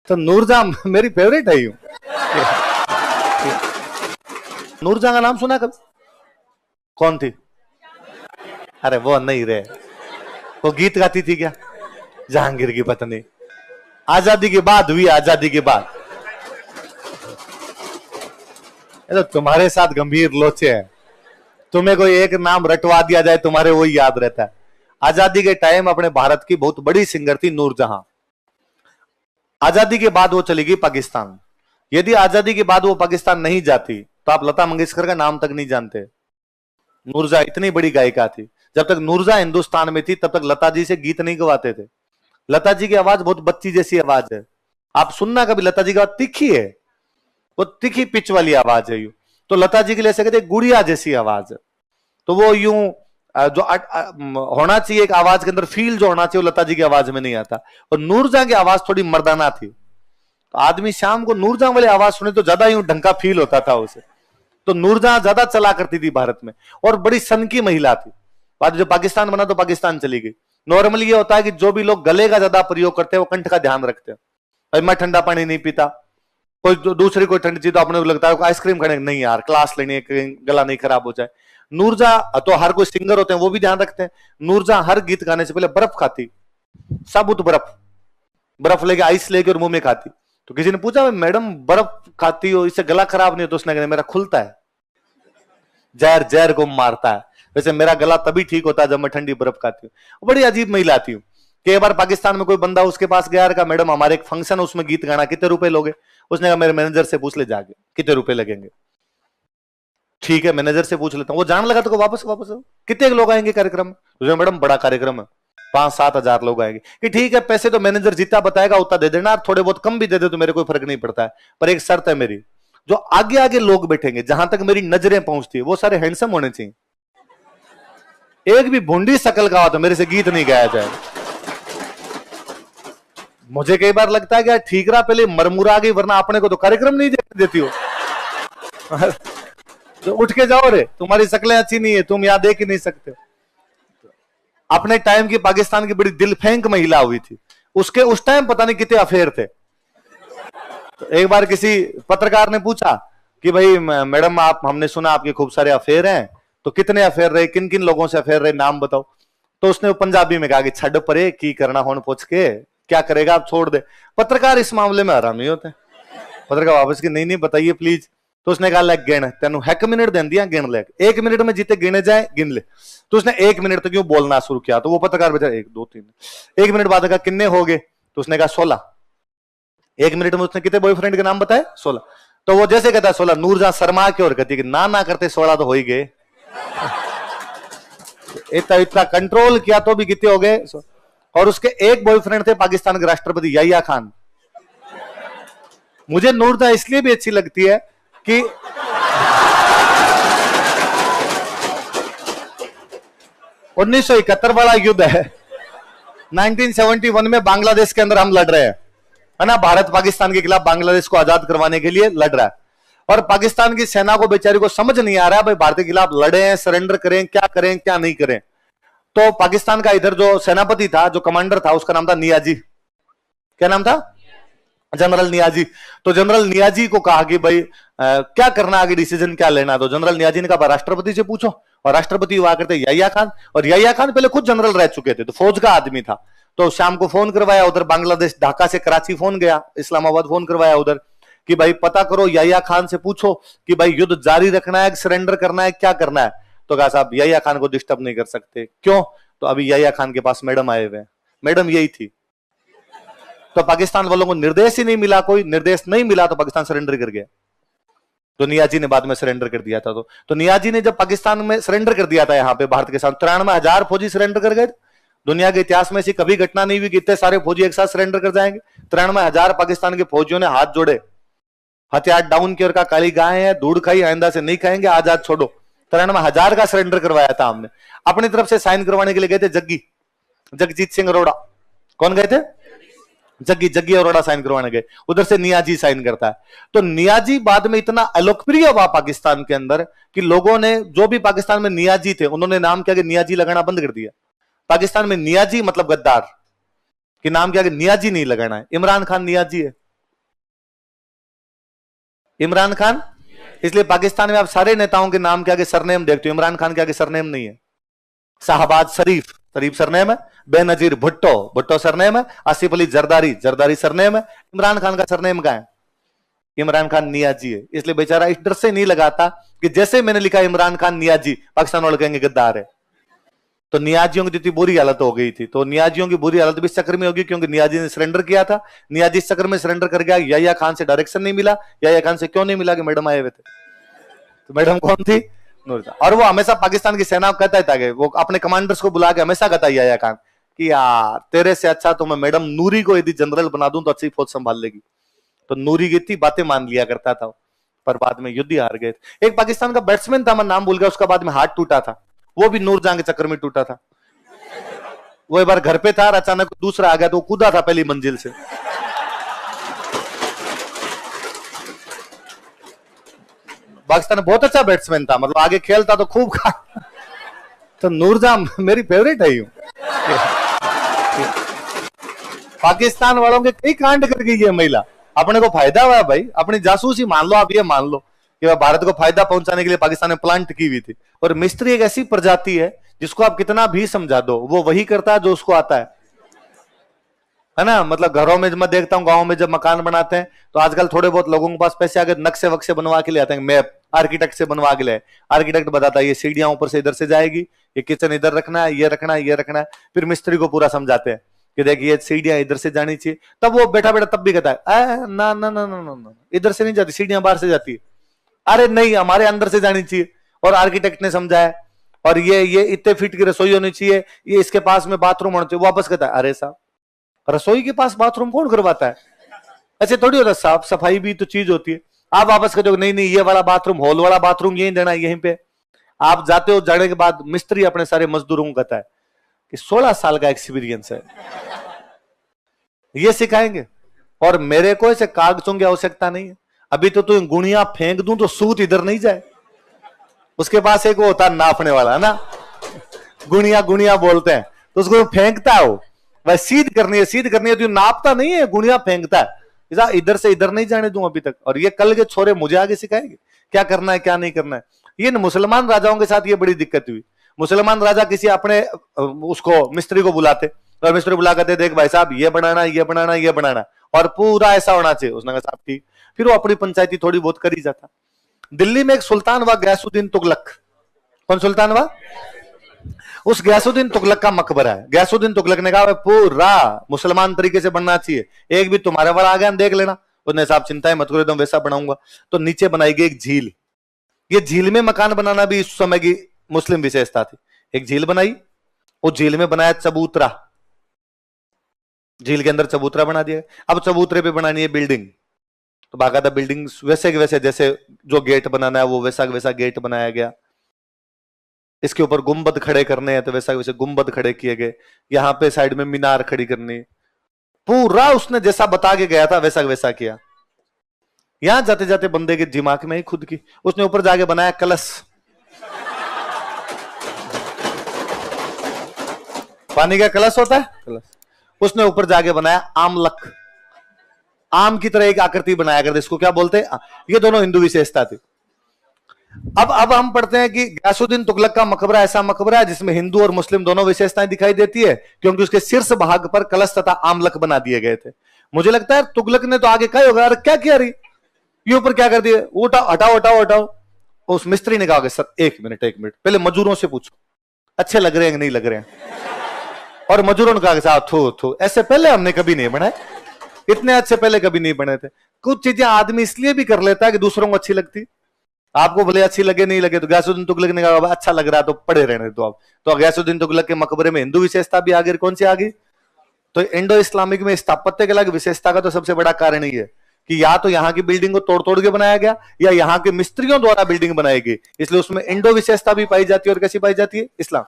तो नूरजहां मेरी फेवरेट है यूं। नूरजहां का नाम सुना कभी? कौन थी? अरे वो नहीं रे, वो गीत गाती थी क्या? जहांगीर की पत्नी। आजादी के बाद हुई, आजादी के बाद। तो तुम्हारे साथ गंभीर लोचे हैं, तुम्हें कोई एक नाम रटवा दिया जाए तुम्हारे वही याद रहता है। आजादी के टाइम अपने भारत की बहुत बड़ी सिंगर थी नूरजहां। आजादी के बाद वो चली गई पाकिस्तान। यदि आजादी के बाद वो पाकिस्तान नहीं जाती तो आप लता मंगेशकर का नाम तक नहीं जानते। नूरजहां इतनी बड़ी गायिका थी। जब तक नूरजहां हिंदुस्तान में थी तब तक लता जी से गीत नहीं गवाते थे। लता जी की आवाज बहुत बच्ची जैसी आवाज है, आप सुनना कभी। लता जी की आवाज तीखी है, वो तीखी पिच वाली आवाज है यूं। तो लता जी के लिए ऐसे कहते गुड़िया जैसी आवाज है। तो वो यूं जो होना चाहिए एक आवाज के अंदर फील जो होना चाहिए वो लता जी की आवाज में नहीं आता। और नूरजहां की आवाज थोड़ी मर्दाना थी, तो आदमी शाम को नूरजहां वाली आवाज सुने तो ज्यादा यूं ढंग का फील होता था उसे। तो नूरजहां ज्यादा चला करती थी भारत में, और बड़ी सन की महिला थी। बाद जो पाकिस्तान बना तो पाकिस्तान चली गई। नॉर्मली ये होता है कि जो भी लोग गले का ज्यादा प्रयोग करते हैं वो कंठ का ध्यान रखते हैं। भाई मैं ठंडा पानी नहीं पीता, कोई दूसरी कोई ठंडी चीज तो अपने को लगता है आइसक्रीम खाने, नहीं यार क्लास लेनी है, गला नहीं खराब हो जाए। नूरजहां तो हर कोई सिंगर होते हैं वो भी ध्यान रखते हैं। नूरजहां हर गीत गाने से पहले बर्फ खाती, साबुत बर्फ, बर्फ लेके आइस लेके और मुंह में खाती। तो किसी ने पूछा मैडम बर्फ खाती हो इससे गला खराब नहीं हो? तो उसने कहा मेरा खुलता है, जहर जहर को मारता है। वैसे मेरा गला तभी ठीक होता है जब मैं ठंडी बर्फ खाती हूँ। बड़ी अजीब महिला थी। कई बार पाकिस्तान में कोई बंदा उसके पास गया, कहा मैडम हमारे एक फंक्शन उसमें गीत गाना, कितने रुपए लोगे? उसने कहा मेरे मैनेजर से पूछ ले जाके कितने रुपए लगेंगे। ठीक है मैनेजर से पूछ लेता हूँ। वो जान लगा तो वापस वापस कितने लोग आएंगे कार्यक्रम में? मैडम बड़ा कार्यक्रम है, 5-7 हजार लोग आएंगे। कि ठीक है पैसे तो मैनेजर जितना बताएगा उतना दे देना, थोड़े बहुत कम भी दे दे तो मेरे कोई फर्क नहीं पड़ता है, पर एक शर्त है मेरी, जो आगे आगे लोग बैठेंगे जहां तक मेरी नजरें पहुंचती है वो सारे हैंडसम होने चाहिए। एक भी भुंडी शकल का हो तो मेरे से गीत नहीं गाया जाए। मुझे कई बार लगता है कि यार ठीक रहा पहले मरमुरा गई, वरना अपने को तो कार्यक्रम नहीं देती हो। तो उठ के जाओ रे, तुम्हारी शक्लें अच्छी नहीं है, तुम यहां देख ही नहीं सकते। अपने टाइम की पाकिस्तान की बड़ी दिल फेंक महिला हुई थी, उसके उस टाइम पता नहीं कितने अफेयर थे। तो एक बार किसी पत्रकार ने पूछा कि भाई मैडम आप, हमने सुना आपके खूब सारे अफेयर हैं, तो कितने अफेयर रहे, किन किन लोगों से अफेयर रहे, नाम बताओ। तो उसने पंजाबी में कहा कि छड़ परे की करना होन पूछ के, क्या करेगा आप छोड़ दे। पत्रकार इस मामले में हरामी होते हैं। पत्रकार वापस की नहीं नहीं बताइए प्लीज। तो उसने कहा लग गिन, तेन 1 मिनट दे दिया गिन ले, 1 मिनट में जितने गिने जाए गिन ले। तो उसने 1 मिनट तक क्यों बोलना शुरू किया। तो वो पत्रकार बेचारा 1 2 3, 1 मिनट बाद कहा किन्ने हो गए? तो उसने कहा 16। 1 मिनट में उसने कितने बॉयफ्रेंड के नाम बताए? 16। तो वो जैसे कहता है 16, नूरजहां शर्मा की और कहती ना करते 16 तो हो ही गए। इतना कंट्रोल किया तो भी कितने हो गए। और उसके एक बॉयफ्रेंड थे पाकिस्तान के राष्ट्रपति याहिया खान। मुझे नूरजहां इसलिए भी अच्छी लगती है कि 1971 वाला युद्ध है, 1971 में बांग्लादेश के अंदर हम लड़ रहे हैं, है ना, भारत पाकिस्तान के खिलाफ बांग्लादेश को आजाद करवाने के लिए लड़ रहा है। और पाकिस्तान की सेना को बेचारी को समझ नहीं आ रहा भाई भारत के खिलाफ लड़े हैं, सरेंडर करें, क्या करें क्या नहीं करें। तो पाकिस्तान का इधर जो सेनापति था, जो कमांडर था, उसका नाम था नियाजी। क्या नाम था? जनरल नियाजी। तो जनरल नियाजी को कहा कि भाई क्या करना, आगे डिसीजन क्या लेना। तो जनरल नियाजी ने कहा राष्ट्रपति से पूछो। और राष्ट्रपति हुआ करते याहिया खान, और याहिया खान पहले खुद जनरल रह चुके थे, तो फौज का आदमी था। तो शाम को फोन करवाया उधर बांग्लादेश, ढाका से कराची फोन गया, इस्लामाबाद फोन करवाया उधर कि भाई पता करो, याहिया खान से पूछो कि भाई युद्ध जारी रखना है, सरेंडर करना है, क्या करना है। तो कहा साहब याहिया खान को डिस्टर्ब नहीं कर सकते। क्यों? तो अभी याहिया खान के पास मैडम आए हुए हैं। मैडम यही थी। तो पाकिस्तान वालों को निर्देश ही नहीं मिला, कोई निर्देश नहीं मिला, तो पाकिस्तान सरेंडर कर गया। तो नियाजी ने बाद में सरेंडर कर दिया था। तो नियाजी ने जब पाकिस्तान में सरेंडर कर दिया था, यहाँ पे भारत के साथ 93,000 फौजी सरेंडर कर गए। दुनिया के इतिहास में ऐसी कभी घटना नहीं हुई कि इतने सारे फौजी एक साथ सरेंडर कर जाएंगे। 93,000 पाकिस्तान के फौजियों ने हाथ जोड़े, हथियार डाउन की और कहा काली गाय है, धूड़ खाई, आइंदा से नहीं खाएंगे, आजाद छोड़ो। 93,000 का सरेंडर करवाया था हमने। अपनी तरफ से साइन करवाने के लिए गए थे जगजीत सिंह अरोड़ा। कौन गए थे? जग्गी अरोड़ा साइन करवाने गए। उधर से नियाजी साइन करता है। तो नियाजी बाद में इतना अलोकप्रिय हुआ पाकिस्तान के अंदर कि लोगों ने, जो भी पाकिस्तान में नियाजी थे, उन्होंने नाम क्या कि नियाजी लगाना बंद कर दिया। पाकिस्तान में नियाजी मतलब गद्दार कि नाम क्या कि नियाजी नहीं लगाना है। इमरान खान नियाजी है, इमरान खान। इसलिए पाकिस्तान में आप सारे नेताओं के नाम के आगे सरनेम देखते हो, इमरान खान के आगे सरनेम नहीं है। शाहबाज शरीफ, शरीफ सरनेम है। बेनजीर भुट्टो, भुट्टो सरनेम है। आसिफ अली जरदारी, जरदारी सरनेम है। इमरान खान का सरनेम क्या है? इमरान खान नियाजी है। इसलिए बेचारा इस डर से नहीं लगाता कि जैसे मैंने लिखा इमरान खान नियाजी, पाकिस्तान वाले कहेंगे गद्दार है। तो नियाजियों की जितनी बुरी हालत हो गई थी, तो नियाजियों की बुरी हालत भी इस चक्कर में होगी क्योंकि नियाजी ने सरेंडर किया था। नियाजी इस चक्कर में सरेंडर कर गया, याया खान से डायरेक्शन नहीं मिला। याया खान से क्यों नहीं मिला? कि मैडम आए हुए थे। तो मैडम कौन थी? और वो हमेशा पाकिस्तान की सेना को कहता था कि वो अपने कमांडर्स को बुला के हमेशा कहता याया खान कि यार तेरे से अच्छा तो मैं मैडम नूरी को यदि जनरल बना दूं तो अच्छी फौज संभाल लेगी। तो नूरी की इतनी बातें मान लिया करता था, पर बाद में युद्ध ही हार गए। एक पाकिस्तान का बैट्समैन था, मैं नाम भूल गया, उसका बाद में हाथ टूटा था, वो भी नूरजहां के चक्कर में टूटा था। वो एक बार घर पे था और अचानक दूसरा आ गया तो कूदा था पहली मंजिल से। पाकिस्तान बहुत अच्छा बैट्समैन था, मतलब आगे खेलता तो खूब खा। तो नूरजहां मेरी फेवरेट है। यूं पाकिस्तान वालों के कई कांड कर गई है महिला, अपने को फायदा हुआ भाई। अपनी जासूसी मान लो, आप ये मान लो कि भारत को फायदा पहुंचाने के लिए पाकिस्तान ने प्लांट की हुई थी। और मिस्त्री एक ऐसी प्रजाति है जिसको आप कितना भी समझा दो वो वही करता है जो उसको आता है ना। मतलब घरों में मैं देखता हूं, गांव में जब मकान बनाते हैं तो आजकल थोड़े बहुत लोगों के पास पैसे आगे नक्शे वक्शे बनवा के ले आते हैं, मैप आर्किटेक्ट से बनवा के ले। आर्किटेक्ट बताता है ये सीढ़ियां ऊपर से इधर से जाएगी, ये किचन इधर रखना है, ये रखना है, ये रखना है। फिर मिस्त्री को पूरा समझाते हैं कि देखिए ये सीढ़ियां इधर से जानी चाहिए। तब वो बैठा बैठा तब भी कहता है ना ना ना ना ना, इधर से नहीं जाती, सीढ़ियां बाहर से जाती है। अरे नहीं, हमारे अंदर से जानी चाहिए। और आर्किटेक्ट ने समझाया, और ये इतने फीट की रसोई होनी चाहिए, ये इसके पास में बाथरूम होना चाहिए। वापस कहता है अरे साहब रसोई के पास बाथरूम कौन करवाता है? ऐसे थोड़ी होता, साफ सफाई भी तो चीज होती है। आप वापस कहते हो नहीं नहीं ये वाला बाथरूम, हॉल वाला बाथरूम यहीं देना है, यहीं पे। आप जाते हो, जाने के बाद मिस्त्री अपने सारे मजदूरों को कहता है कि 16 साल का एक्सपीरियंस है, ये सिखाएंगे। और मेरे को ऐसे कागजों की आवश्यकता नहीं है। अभी तो तू गुणिया फेंक दूं तो सूत इधर नहीं जाए। उसके पास एक वो होता है नापने वाला है ना, गुणिया गुणिया बोलते हैं, तो उसको फेंकता है। वो वह सीध करनी है तो नापता नहीं है, गुणिया फेंकता है। इधर से इधर नहीं जाने दूं अभी तक। और ये कल के छोरे मुझे आगे सिखाएंगे क्या करना है क्या नहीं करना है। ये मुसलमान राजाओं के साथ ये बड़ी दिक्कत हुई। मुसलमान राजा किसी अपने उसको मिस्त्री को बुलाते और मिस्त्री बुला कहते देख भाई साहब ये बनाना ये बनाना ये बनाना और पूरा ऐसा होना चाहिए। उसने कहा साहब ठीक। फिर वो अपनी पंचायती थोड़ी बहुत कर ही जाता। दिल्ली में एक सुल्तान हुआ गयासुद्दीन तुगलक। कौन सुल्तान हुआ? उस गयासुद्दीन तुगलक का मकबरा है। गयासुद्दीन तुगलक ने कहा पूरा मुसलमान तरीके से बनना चाहिए, एक भी तुम्हारे वाला आ गया देख लेना। उसने साहब चिंता मत करो एकदम वैसा बनाऊंगा। तो नीचे बनाई गई एक झील। ये झील में मकान बनाना भी इस समय की मुस्लिम विशेषता थी। एक झील बनाई, उस झील में बनाया चबूतरा, झील के अंदर चबूतरा बना दिया। अब चबूतरे पे बनानी है बिल्डिंग, तो बाकायदा बिल्डिंग वैसे के वैसे, जैसे जो गेट बनाना है वो वैसा वैसा गेट बनाया गया। इसके ऊपर गुंबद खड़े करने हैं तो वैसा वैसे गुंबद खड़े किए गए। यहाँ पे साइड में मीनार खड़ी करनी, पूरा उसने जैसा बता के गया था वैसा वैसा किया। यहां जाते जाते बंदे के दिमाग में ही खुद की उसने ऊपर जाके बनाया कलश। पानी का कलश होता है कलश। उसने ऊपर जाके बनाया आमलक, आम की तरह एक आकृति बनाया करते, इसको क्या बोलते हैं? ये दोनों हिंदू विशेषता थी। अब हम पढ़ते हैं कि गयासुद्दीन तुगलक का मकबरा ऐसा मकबरा है जिसमें हिंदू और मुस्लिम दोनों विशेषताएं दिखाई देती है, क्योंकि उसके शीर्ष भाग पर कलश तथा आमलक बना दिए गए थे। मुझे लगता है तुगलक ने तो आगे कहा होगा अरे क्या किया रही, ये ऊपर क्या कर दिए, उठाओ हटाओ हटाओ हटाओ। उस मिस्त्री ने कहा सर एक मिनट पहले मजदूरों से पूछो अच्छे लग रहे हैं कि नहीं लग रहे हैं। और मजदूरों ने कहा साहब थो थो, ऐसे पहले हमने कभी नहीं बनाए, इतने अच्छे पहले कभी नहीं बने थे। कुछ चीजें आदमी इसलिए भी कर लेता है कि दूसरों को अच्छी लगती, आपको भले अच्छी लगे नहीं लगे। तो गयासुद्दीन तुगलक ने कहा अच्छा लग रहा है तो पड़े रहने दो आप। तो गयासुद्दीन तुगलक के मकबरे में हिंदू विशेषता भी आ गई। कौन सी आ गई? तो इंडो इस्लामिक में स्थापत्य कला की विशेषता का तो सबसे बड़ा कारण ही है कि या तो यहाँ की बिल्डिंग को तोड़ तोड़ के बनाया गया या यहाँ के मिस्त्रियों द्वारा बिल्डिंग बनाई गई, इसलिए उसमें इंडो विशेषता भी पाई जाती है। और कैसी पाई जाती है? इस्लाम।